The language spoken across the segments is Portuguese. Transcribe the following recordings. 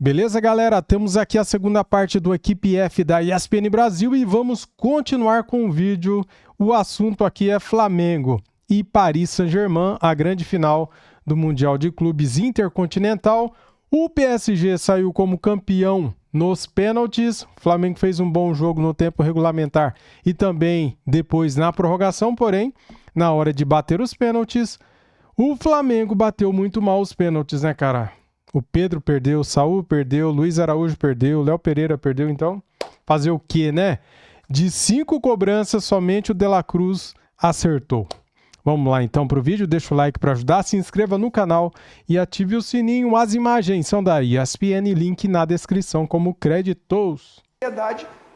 Beleza, galera? Temos aqui a segunda parte do Equipe F da ESPN Brasil e vamos continuar com o vídeo. O assunto aqui é Flamengo e Paris Saint-Germain, a grande final do Mundial de Clubes Intercontinental. O PSG saiu como campeão nos pênaltis. O Flamengo fez um bom jogo no tempo regulamentar e também depois na prorrogação, porém, na hora de bater os pênaltis, o Flamengo bateu muito mal os pênaltis, né, cara? O Pedro perdeu, o Saul perdeu, o Luiz Araújo perdeu, o Léo Pereira perdeu, então fazer o quê, né? De 5 cobranças, somente o De La Cruz acertou. Vamos lá então para o vídeo, deixa o like para ajudar, se inscreva no canal e ative o sininho. As imagens são da ESPN, link na descrição como créditos.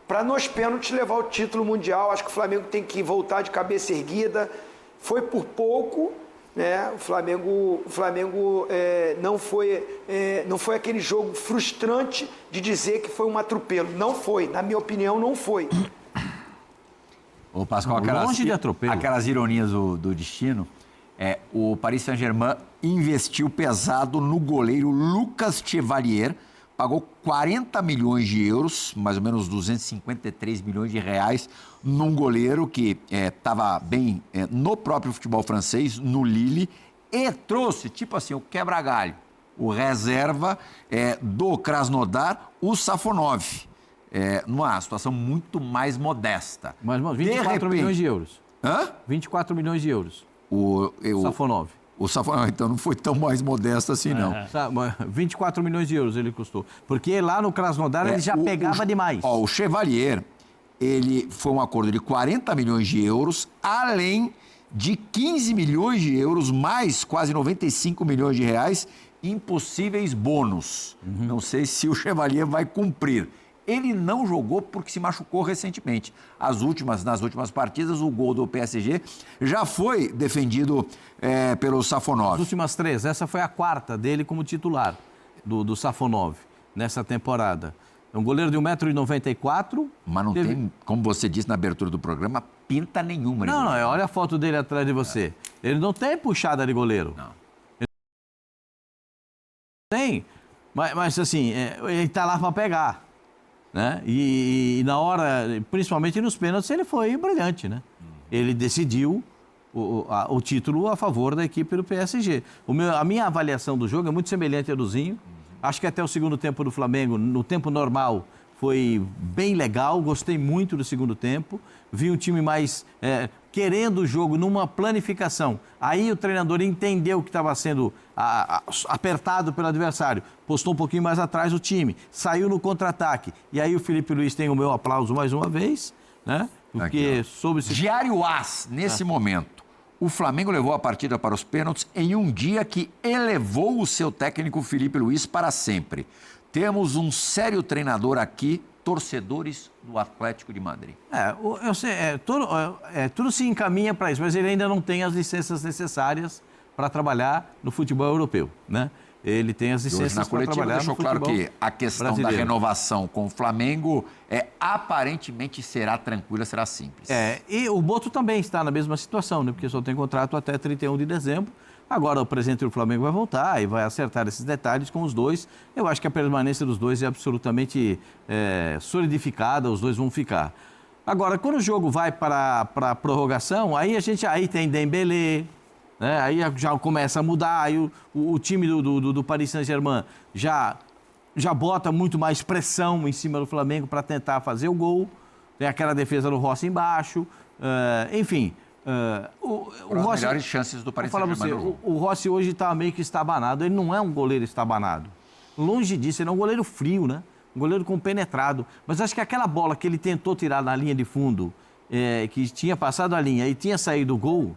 Para nos pênaltis levar o título mundial, acho que o Flamengo tem que voltar de cabeça erguida, foi por pouco. O Flamengo não foi aquele jogo frustrante de dizer que foi um atropelo. Não foi, na minha opinião, não foi. Ô, Pascoal, aquelas ironias do destino, o Paris Saint-Germain investiu pesado no goleiro Lucas Chevalier, pagou 40 milhões de euros, mais ou menos 253 milhões de reais, num goleiro que estava bem no próprio futebol francês, no Lille, e trouxe, tipo assim, o quebra-galho, o reserva do Krasnodar, o Safonov, numa situação muito mais modesta. Mas 24 milhões de euros. Hã? 24 milhões de euros. O Safonov. O Safonov, então não foi tão mais modesto assim, não. 24 milhões de euros ele custou. Porque lá no Krasnodar ele já pegava demais. O Chevalier, ele foi um acordo de 40 milhões de euros, além de 15 milhões de euros, mais quase 95 milhões de reais em possíveis bônus. Não sei se o Chevalier vai cumprir. Ele não jogou porque se machucou recentemente. Nas últimas partidas, o gol do PSG já foi defendido pelo Safonov. As últimas 3, essa foi a 4ª dele como titular do Safonov nessa temporada. É um goleiro de 1,94 m. Mas não tem, como você disse na abertura do programa, pinta nenhuma. Não, olha a foto dele atrás de você. Ele não tem puxada de goleiro. Não. Ele tem, mas assim, ele tá lá para pegar. Né? E na hora, principalmente nos pênaltis, ele foi brilhante, né? Ele decidiu o título a favor da equipe do PSG. A minha avaliação do jogo é muito semelhante à do Zinho. Acho que até o segundo tempo do Flamengo, no tempo normal, foi bem legal. Gostei muito do segundo tempo. Vi um time mais querendo o jogo numa planificação. Aí o treinador entendeu que estava sendo apertado pelo adversário. Postou um pouquinho mais atrás o time. Saiu no contra-ataque. E aí o Felipe Luiz tem o meu aplauso mais uma vez, né? Porque soube se... Diário AS, nesse momento. O Flamengo levou a partida para os pênaltis em um dia que elevou o seu técnico Felipe Luiz para sempre. Temos um sério treinador aqui, torcedores do Atlético de Madrid. Eu sei, tudo se encaminha para isso, mas ele ainda não tem as licenças necessárias para trabalhar no futebol europeu, né? Ele tem as licenças para trabalhar no futebol deixou claro que a questão brasileiro. Da renovação com o Flamengo aparentemente será tranquila, será simples. E o Boto também está na mesma situação, né? Porque só tem contrato até 31 de dezembro. Agora o presidente do Flamengo vai voltar e vai acertar esses detalhes com os dois. Eu acho que a permanência dos dois é absolutamente solidificada, os dois vão ficar. Agora, quando o jogo vai para a prorrogação, aí tem Dembélé, né? Aí já começa a mudar, aí o time do Paris Saint-Germain já bota muito mais pressão em cima do Flamengo para tentar fazer o gol. Tem aquela defesa do Rossi embaixo, enfim... As melhores chances do Paris Saint-Germain. O Rossi hoje está meio que estabanado. Ele não é um goleiro estabanado. Longe disso, ele é um goleiro frio, né? Um goleiro compenetrado. Mas acho que aquela bola que ele tentou tirar na linha de fundo, que tinha passado a linha e tinha saído o gol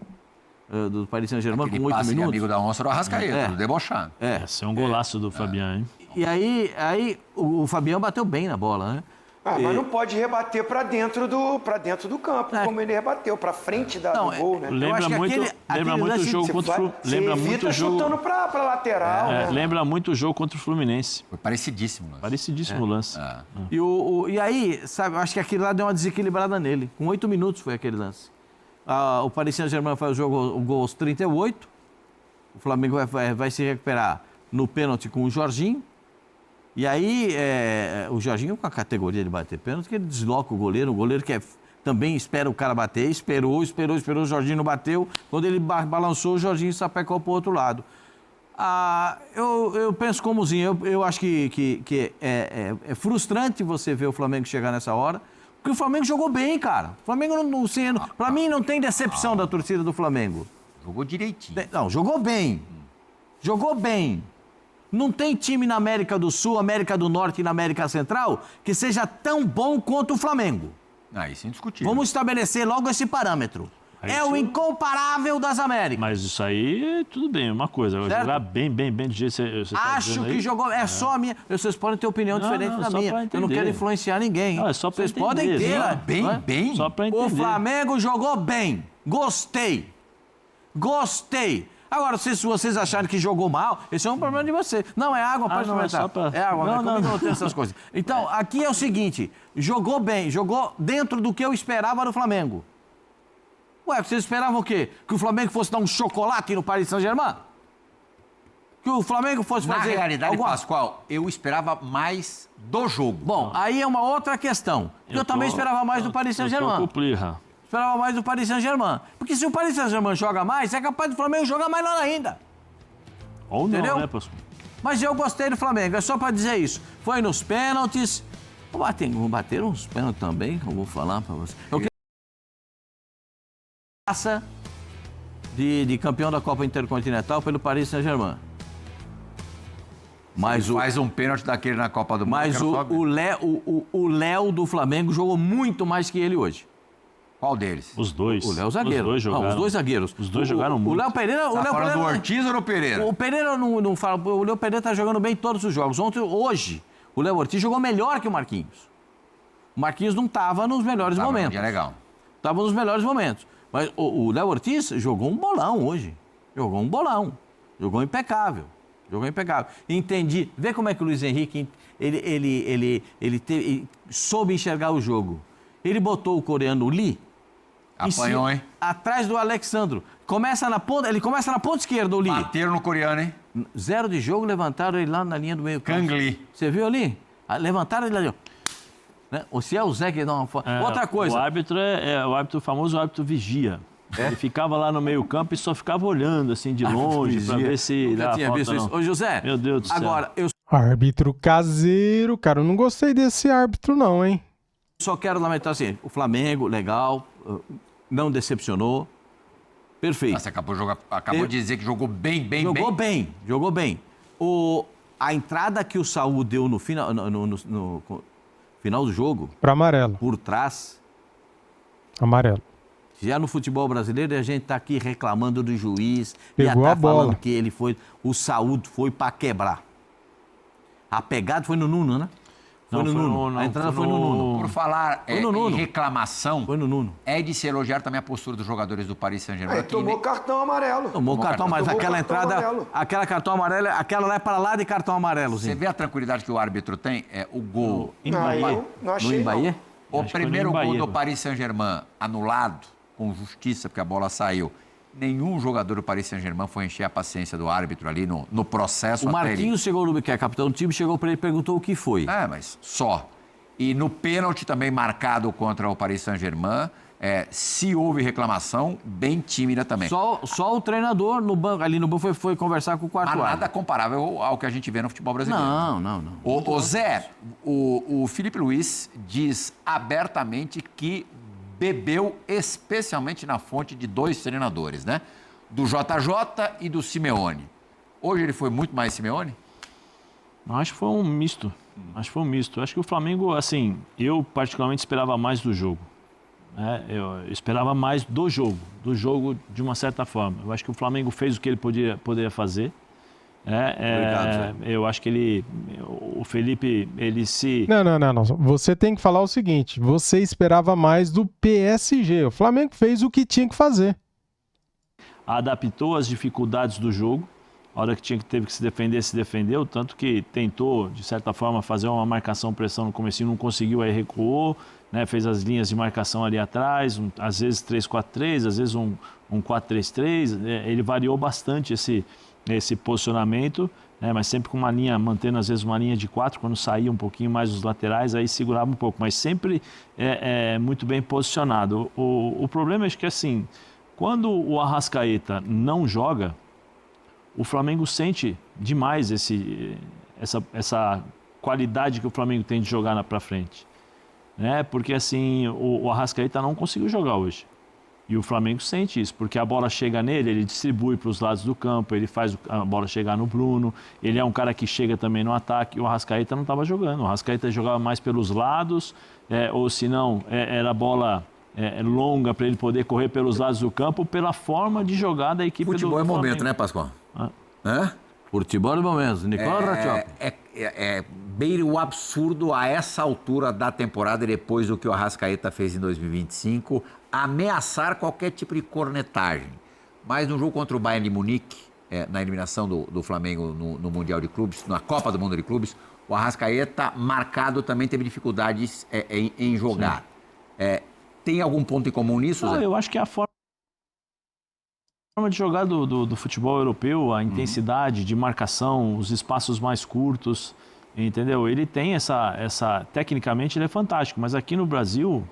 do Paris Saint-Germain com 8 minutos. De amigo da onça do Arrascaeta, do debochado. Esse é um golaço do Fabian, hein? E aí o Fabian bateu bem na bola, né? Mas não pode rebater para dentro do campo, como ele rebateu, para frente do gol, né? Lembra muito o jogo contra o Fluminense. Lembra muito o jogo chutando para lateral. Né? Lembra muito o jogo contra o Fluminense. Foi parecidíssimo. Parecidíssimo o lance. E aí, sabe, eu acho que aquele lá deu uma desequilibrada nele. Com 8 minutos foi aquele lance. O Paris Saint-Germain faz o gol aos 38. O Flamengo vai se recuperar no pênalti com o Jorginho. E aí, o Jorginho, com a categoria de bater pênalti, que ele desloca o goleiro que também espera o cara bater, esperou, o Jorginho não bateu. Quando ele balançou, o Jorginho sapecou para o outro lado. Eu penso como Zinho, eu acho que é frustrante você ver o Flamengo chegar nessa hora, porque o Flamengo jogou bem, cara. O Flamengo, para mim, não tem decepção da torcida do Flamengo. Jogou direitinho. Não, jogou bem. Jogou bem. Não tem time na América do Sul, América do Norte e na América Central que seja tão bom quanto o Flamengo. Isso é indiscutível. Vamos estabelecer logo esse parâmetro. É o incomparável das Américas. Mas isso aí, tudo bem, uma coisa. Jogar bem do jeito que você tá Acho que jogou... Só a minha... Vocês podem ter opinião diferente da minha. Eu não quero influenciar ninguém. Não, é só pra Vocês podem ter. Bem. Só pra entender. O Flamengo jogou bem. Gostei. Agora, se vocês acharem que jogou mal, esse é um problema de vocês. Não, é água, pode experimentar. É água, não tem essas coisas. Então, aqui é o seguinte, jogou bem, jogou dentro do que eu esperava do Flamengo. Ué, vocês esperavam o quê? Que o Flamengo fosse dar um chocolate no Paris Saint-Germain? Que o Flamengo fosse fazer... Na realidade, Pascoal, eu esperava mais do jogo. Bom, aí é uma outra questão. Eu também esperava mais do Paris Saint-Germain. Esperava mais do Paris Saint-Germain. Porque se o Paris Saint-Germain joga mais, é capaz do Flamengo jogar mais lá ainda. Ou não, entendeu? Né, Pascoal? Mas eu gostei do Flamengo, é só pra dizer isso. Foi nos pênaltis. Bateram uns pênaltis também, que eu vou falar pra você. Eu quero taça de campeão da Copa Intercontinental pelo Paris Saint-Germain. Mas faz um pênalti daquele na Copa do Mundo. Mas o Léo do Flamengo jogou muito mais que ele hoje. Qual deles? Os dois. O Léo zagueiro. Os dois jogaram. Os dois zagueiros. Os dois jogaram muito. O Léo Pereira... Você tá falando do Ortiz ou do Pereira? O Pereira não fala... O Léo Pereira tá jogando bem todos os jogos. Hoje, o Léo Ortiz jogou melhor que o Marquinhos. O Marquinhos não tava nos melhores momentos. É legal. Tava nos melhores momentos. Mas o Léo Ortiz jogou um bolão hoje. Jogou um bolão. Jogou impecável. Entendi. Vê como é que o Luiz Henrique... Ele soube enxergar o jogo. Ele botou o coreano Lee... Apanhou, hein? Atrás do Alexandro. Ele começa na ponta esquerda, o Lee. Bateram no coreano, hein? 0 de jogo, levantaram ele lá na linha do meio campo. Kang Lee. Você viu ali? Levantaram ele ali, ó. Né? Ou se é o Zé que dá uma... Outra coisa. O árbitro o famoso árbitro vigia. Ele ficava lá no meio campo e só ficava olhando assim de longe para ver se dá tinha falta, visto isso. Ô, José, meu Deus do céu. Agora, eu Árbitro caseiro, cara, eu não gostei desse árbitro não, hein? só quero lamentar assim, o Flamengo, legal, não decepcionou, perfeito. Você acabou de dizer que jogou bem. Jogou bem. A entrada que o Saúl deu no final, no final do jogo... Para amarelo. Por trás... Amarelo. Já no futebol brasileiro, a gente tá aqui reclamando do juiz. Pegou já tá a bola. falando que ele foi... O Saúl foi para quebrar. A pegada foi no Nuno, né? Foi no Nuno. A entrada foi no Nuno. Por falar em reclamação, foi no Nuno. É de se elogiar também a postura dos jogadores do Paris Saint-Germain. Tomou cartão amarelo. Tomou cartão amarelo. Aquela entrada, aquela cartão amarelo, aquela lá é para lá de cartão amarelo. Você vê a tranquilidade que o árbitro tem? O gol. Não achei, não. O primeiro gol do Paris Saint-Germain anulado, com justiça, porque a bola saiu. Nenhum jogador do Paris Saint-Germain foi encher a paciência do árbitro ali no processo. O Marquinhos chegou, que é capitão do time, chegou para ele e perguntou o que foi. Mas só. E no pênalti também marcado contra o Paris Saint-Germain, se houve reclamação, bem tímida também. Só o treinador ali no banco foi conversar com o quarto árbitro. Nada comparável ao que a gente vê no futebol brasileiro. Não. O Zé, o Felipe Luiz diz abertamente que bebeu especialmente na fonte de dois treinadores, né? Do JJ e do Simeone. Hoje ele foi muito mais Simeone? Acho que foi um misto. Acho que o Flamengo, assim, eu particularmente esperava mais do jogo. Eu esperava mais do jogo de uma certa forma. Eu acho que o Flamengo fez o que ele poderia fazer. Obrigado, eu acho que o Felipe, ele se... Não. Você tem que falar o seguinte, você esperava mais do PSG. O Flamengo fez o que tinha que fazer. Adaptou as dificuldades do jogo. A hora que teve que se defender, se defendeu. Tanto que tentou, de certa forma, fazer uma marcação-pressão no comecinho, não conseguiu, aí recuou. Né, fez as linhas de marcação ali atrás, às vezes 3-4-3, às vezes um 4-3-3. Ele variou bastante esse posicionamento mas sempre com uma linha, mantendo às vezes uma linha de 4, quando saía um pouquinho mais os laterais, aí segurava um pouco, mas sempre muito bem posicionado. O problema é que, assim, quando o Arrascaeta não joga, o Flamengo sente demais essa qualidade que o Flamengo tem de jogar para frente. Porque, assim, o Arrascaeta não conseguiu jogar hoje. E o Flamengo sente isso, porque a bola chega nele, ele distribui para os lados do campo, ele faz a bola chegar no Bruno, ele é um cara que chega também no ataque, e o Arrascaeta não estava jogando. O Arrascaeta jogava mais pelos lados, ou se não, era bola longa para ele poder correr pelos lados do campo, pela forma de jogar da equipe do Flamengo. Futebol é momento, né, Pascoal? Futebol é momento. Nicola Ratchop. Beira o absurdo a essa altura da temporada, depois do que o Arrascaeta fez em 2025, ameaçar qualquer tipo de cornetagem. Mas no jogo contra o Bayern de Munique, na eliminação do Flamengo no Mundial de Clubes, na Copa do Mundo de Clubes, o Arrascaeta, marcado, também teve dificuldades em jogar. Tem algum ponto em comum nisso, Zé? Eu acho que é a forma de jogar do futebol europeu, a intensidade de marcação, os espaços mais curtos, entendeu? Ele tem tecnicamente ele é fantástico, mas aqui no Brasil,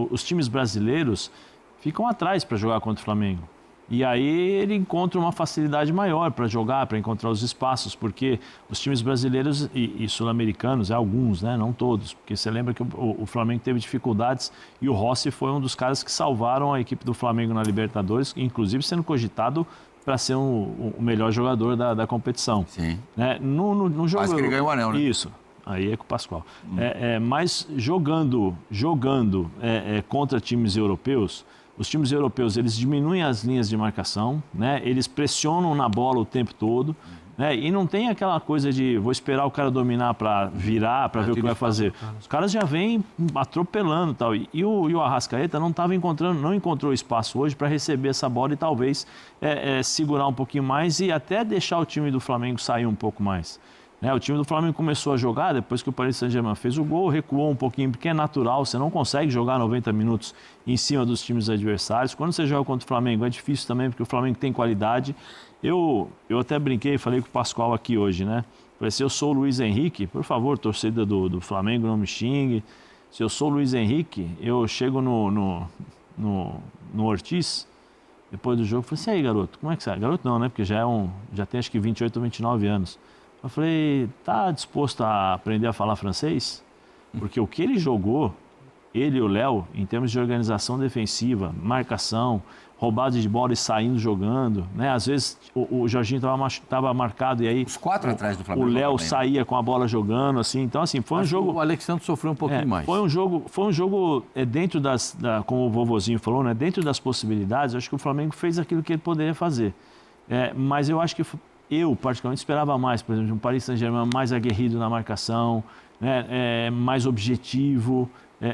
os times brasileiros ficam atrás para jogar contra o Flamengo. E aí ele encontra uma facilidade maior para jogar, para encontrar os espaços, porque os times brasileiros e sul-americanos, alguns, né? Não todos, porque você lembra que o Flamengo teve dificuldades e o Rossi foi um dos caras que salvaram a equipe do Flamengo na Libertadores, inclusive sendo cogitado para ser o melhor jogador da competição. Sim. No jogo, quase que ele ganhou o anel, né? Isso. Aí é com o Pascoal. Mas jogando contra times europeus, os times europeus, eles diminuem as linhas de marcação, né? Eles pressionam na bola o tempo todo, né? E não tem aquela coisa de vou esperar o cara dominar para virar, para ver o que vai fazer. Os caras já vêm atropelando e tal. E o Arrascaeta não encontrou espaço hoje para receber essa bola e talvez segurar um pouquinho mais e até deixar o time do Flamengo sair um pouco mais. O time do Flamengo começou a jogar, depois que o Paris Saint-Germain fez o gol, recuou um pouquinho, porque é natural, você não consegue jogar 90 minutos em cima dos times adversários. Quando você joga contra o Flamengo é difícil também, porque o Flamengo tem qualidade. Eu até brinquei, falei com o Pascoal aqui hoje, né? Falei, se eu sou o Luiz Henrique, por favor, torcida do Flamengo, não me xingue. Se eu sou o Luiz Henrique, eu chego no Ortiz, depois do jogo, falei assim, e aí, garoto, como é que você é? Garoto não, né? Porque já tem acho que 28 ou 29 anos. Eu falei, tá disposto a aprender a falar francês? Porque o que ele jogou, ele e o Léo, em termos de organização defensiva, marcação, roubada de bola e saindo jogando, né? Às vezes o Jorginho estava marcado e aí os 4 atrás do Flamengo, o Léo saía com a bola jogando, assim. Então, assim, foi um jogo... O Alexandre sofreu um pouquinho mais. Foi um jogo dentro como o vovozinho falou, né? Dentro das possibilidades, eu acho que o Flamengo fez aquilo que ele poderia fazer. Mas eu acho que eu, particularmente, esperava mais, por exemplo, um Paris Saint-Germain mais aguerrido na marcação, né, mais objetivo,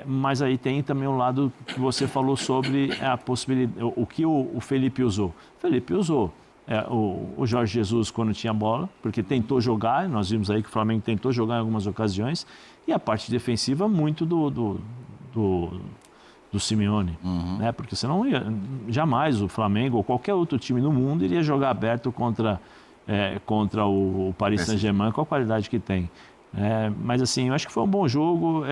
mas aí tem também um lado que você falou sobre a possibilidade, o que o Felipe usou. O Felipe usou o Jorge Jesus quando tinha bola, porque tentou jogar, nós vimos aí que o Flamengo tentou jogar em algumas ocasiões, e a parte defensiva muito do Simeone, né? Porque senão jamais o Flamengo ou qualquer outro time no mundo iria jogar aberto contra o Paris Saint-Germain com a qualidade que tem. Mas assim, eu acho que foi um bom jogo.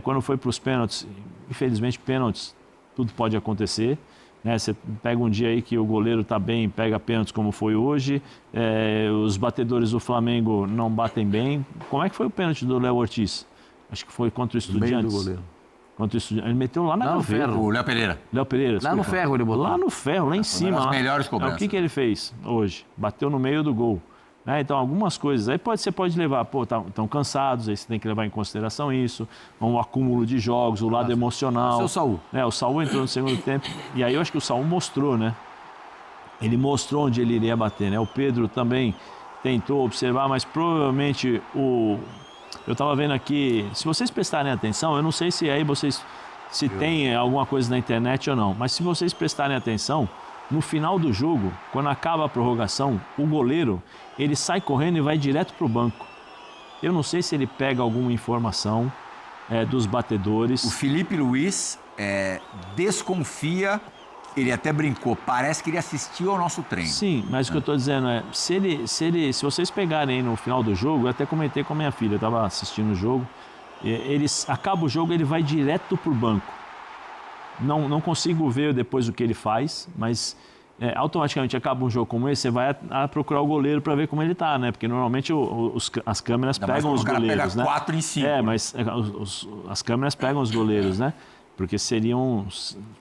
Quando foi para os pênaltis, infelizmente pênaltis, tudo pode acontecer. Né? Você pega um dia aí que o goleiro está bem, pega pênaltis como foi hoje. Os batedores do Flamengo não batem bem. Como é que foi o pênalti do Léo Ortiz? Acho que foi contra o Estudiantes. Meio do goleiro. Ele meteu lá na gaveta. O Léo Pereira. Lá no ferro ele botou. Lá no ferro, lá em cima. As melhores cobranças. O que ele fez hoje? Bateu no meio do gol. Então, algumas coisas. Aí você pode levar, estão cansados, aí você tem que levar em consideração isso. Um acúmulo de jogos, o lado emocional. O Saul. O Saul entrou no segundo tempo. E aí eu acho que o Saul mostrou, né? Ele mostrou onde ele iria bater, né? O Pedro também tentou observar, mas provavelmente eu estava vendo aqui, se vocês prestarem atenção, eu não sei se aí se tem alguma coisa na internet ou não, mas se vocês prestarem atenção, no final do jogo, quando acaba a prorrogação, o goleiro, ele sai correndo e vai direto para o banco. Eu não sei se ele pega alguma informação dos batedores. O Felipe Luiz desconfia Ele até brincou, parece que ele assistiu ao nosso treino. Sim, mas o que eu estou dizendo é, se vocês pegarem no final do jogo, eu até comentei com a minha filha, eu estava assistindo o jogo, acaba o jogo, ele vai direto pro banco. Não consigo ver depois o que ele faz, mas automaticamente acaba um jogo como esse, você vai procurar o goleiro para ver como ele tá, né? Porque normalmente as câmeras pegam os goleiros, né? 4 em 5. Mas as câmeras pegam os goleiros, né? Porque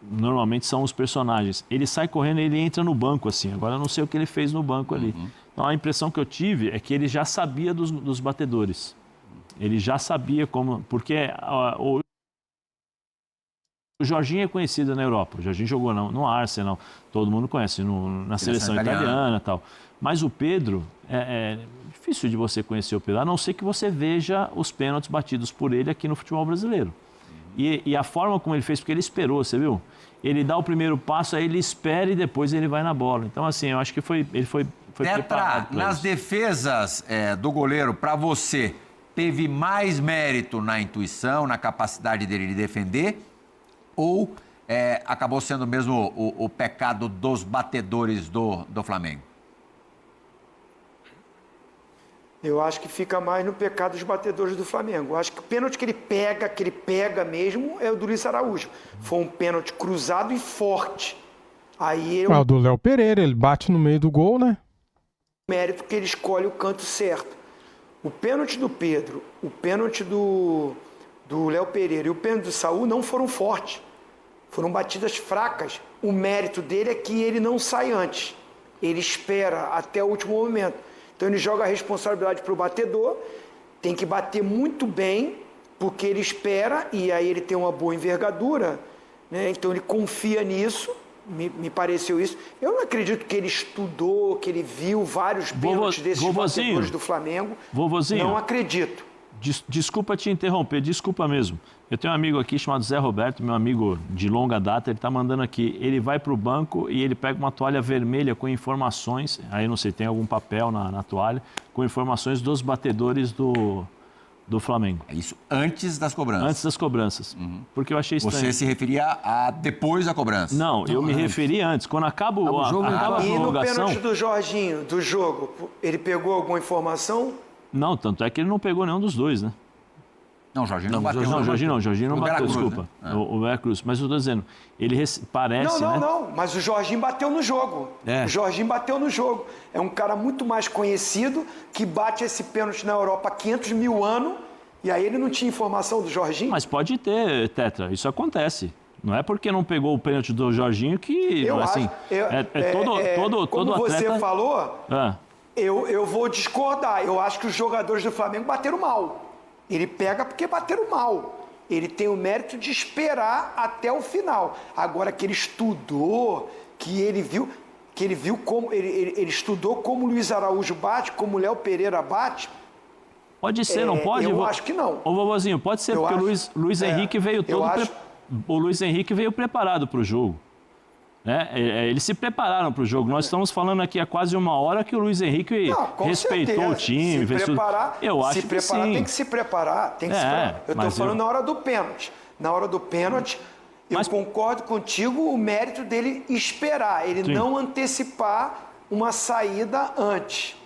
normalmente são os personagens. Ele sai correndo e ele entra no banco, assim. Agora eu não sei o que ele fez no banco ali. Então a impressão que eu tive é que ele já sabia dos batedores. Ele já sabia como... Porque o Jorginho é conhecido na Europa. O Jorginho jogou no Arsenal, todo mundo conhece, na seleção italiana e tal. Mas o Pedro, é difícil de você conhecer o Pedro, a não ser que você veja os pênaltis batidos por ele aqui no futebol brasileiro. E a forma como ele fez, porque ele esperou, você viu? Ele dá o primeiro passo, aí ele espera e depois ele vai na bola. Então, assim, eu acho que ele foi preparado. Nas defesas do goleiro, para você, teve mais mérito na intuição, na capacidade dele de defender? Ou acabou sendo mesmo o pecado dos batedores do Flamengo? Eu acho que fica mais no pecado dos batedores do Flamengo. Eu acho que o pênalti que ele pega mesmo, é o do Luiz Araújo. Foi um pênalti cruzado e forte. Aí o do Léo Pereira, ele bate no meio do gol, né? Mérito que ele escolhe o canto certo. O pênalti do Pedro, o pênalti do Léo Pereira e o pênalti do Saúl não foram fortes. Foram batidas fracas. O mérito dele é que ele não sai antes. Ele espera até o último momento. Então ele joga a responsabilidade para o batedor, tem que bater muito bem, porque ele espera e aí ele tem uma boa envergadura, né? Então ele confia nisso, me pareceu isso. Eu não acredito que ele estudou, que ele viu vários pênaltis desses batedores do Flamengo. Vovozinho, não acredito. Desculpa te interromper, desculpa mesmo. Eu tenho um amigo aqui chamado Zé Roberto, meu amigo de longa data, ele está mandando aqui, ele vai para o banco e ele pega uma toalha vermelha com informações, aí não sei, tem algum papel na toalha, com informações dos batedores do Flamengo. Isso antes das cobranças? Antes das cobranças, porque eu achei estranho. Você se referia a depois da cobrança? Não, eu me referi antes, quando acaba a prorrogação... E no pênalti do Jorginho, do jogo, ele pegou alguma informação? Não, tanto é que ele não pegou nenhum dos dois, né? Não, o Jorginho não bateu. Jorginho não bateu, desculpa. Né? O Veracruz. Mas eu estou dizendo, ele parece, né? Não, mas o Jorginho bateu no jogo. O Jorginho bateu no jogo. É um cara muito mais conhecido que bate esse pênalti na Europa há 500 mil anos e aí ele não tinha informação do Jorginho? Mas pode ter, Tetra, isso acontece. Não é porque não pegou o pênalti do Jorginho que... Eu assim, acho. Como atleta... você falou, eu vou discordar. Eu acho que os jogadores do Flamengo bateram mal. Ele pega porque bateram mal. Ele tem o mérito de esperar até o final. Agora que ele estudou, que ele viu como ele estudou como o Luiz Araújo bate, como o Léo Pereira bate. Pode ser, não pode? Eu acho que não. Ô, vovozinho, pode ser, porque o Luiz Henrique veio o Luiz Henrique veio preparado para o jogo. Né? Eles se prepararam para o jogo. Nós estamos falando aqui há quase uma hora que o Luiz Henrique respeitou o time. Eu acho que sim. Tem que se preparar. Eu estou falando na hora do pênalti. Na hora do pênalti, eu concordo contigo o mérito dele esperar. Ele não antecipar uma saída antes.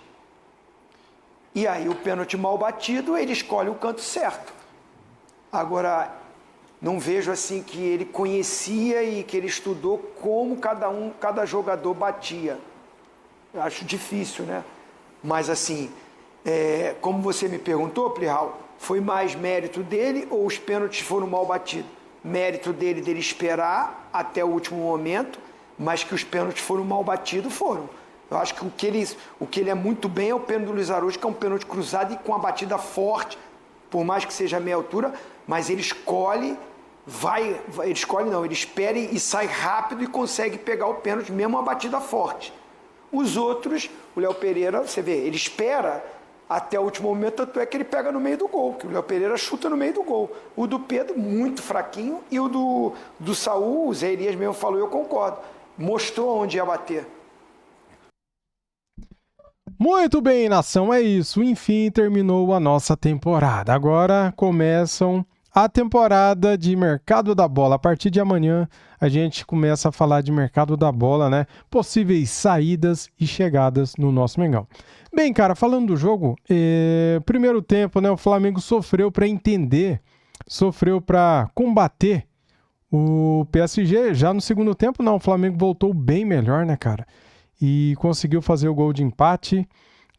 E aí o pênalti mal batido, ele escolhe o canto certo. Agora... Não vejo assim que ele conhecia e que ele estudou como cada jogador batia. Eu acho difícil, né? Mas assim, como você me perguntou, Plihal, foi mais mérito dele ou os pênaltis foram mal batidos? Mérito dele esperar até o último momento, mas que os pênaltis foram mal batidos, foram. Eu acho que o que ele é muito bem é o pênalti do Luiz Araújo, que é um pênalti cruzado e com a batida forte, por mais que seja meia altura, mas ele escolhe... ele escolhe não, ele espera e sai rápido e consegue pegar o pênalti, mesmo uma batida forte. Os outros, o Léo Pereira, você vê, ele espera até o último momento, tanto é que ele pega no meio do gol, que o Léo Pereira chuta no meio do gol. O do Pedro, muito fraquinho, e o do Saúl, o Zé Elias mesmo falou, eu concordo, mostrou onde ia bater. Muito bem, nação, é isso. Enfim, terminou a nossa temporada. Agora começam a temporada de mercado da bola. A partir de amanhã a gente começa a falar de mercado da bola, né? Possíveis saídas e chegadas no nosso Mengão. Bem, cara, falando do jogo, primeiro tempo, né? O Flamengo sofreu para entender, sofreu para combater o PSG. Já no segundo tempo, não, o Flamengo voltou bem melhor, né, cara? E conseguiu fazer o gol de empate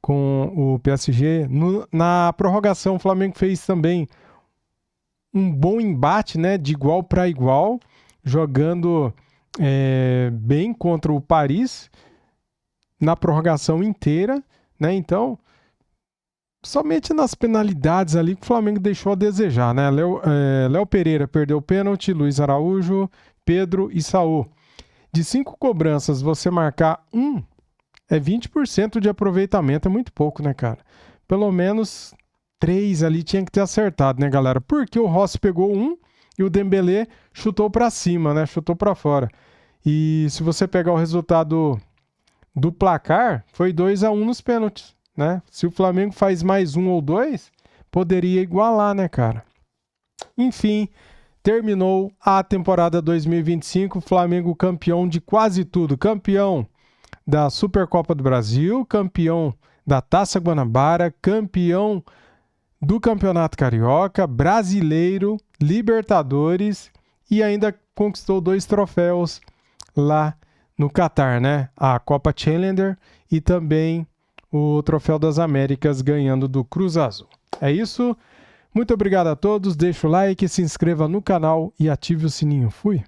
com o PSG. Na prorrogação, o Flamengo fez também um bom embate, né, de igual para igual, jogando bem contra o Paris na prorrogação inteira, né? Então, somente nas penalidades ali que o Flamengo deixou a desejar, né? Léo Pereira perdeu o pênalti, Luiz Araújo, Pedro e Saul. De 5 cobranças, você marcar 1 é 20% de aproveitamento, é muito pouco, né, cara? Pelo menos 3 ali tinha que ter acertado, né, galera? Porque o Rossi pegou 1 e o Dembélé chutou para cima, né? Chutou para fora. E se você pegar o resultado do placar, foi 2-1 nos pênaltis, né? Se o Flamengo faz mais 1 ou 2, poderia igualar, né, cara? Enfim, terminou a temporada 2025, Flamengo campeão de quase tudo. Campeão da Supercopa do Brasil, campeão da Taça Guanabara, campeão do Campeonato Carioca, Brasileiro, Libertadores e ainda conquistou 2 troféus lá no Catar, né? A Copa Challenger e também o Troféu das Américas ganhando do Cruz Azul. É isso. Muito obrigado a todos. Deixa o like, se inscreva no canal e ative o sininho. Fui!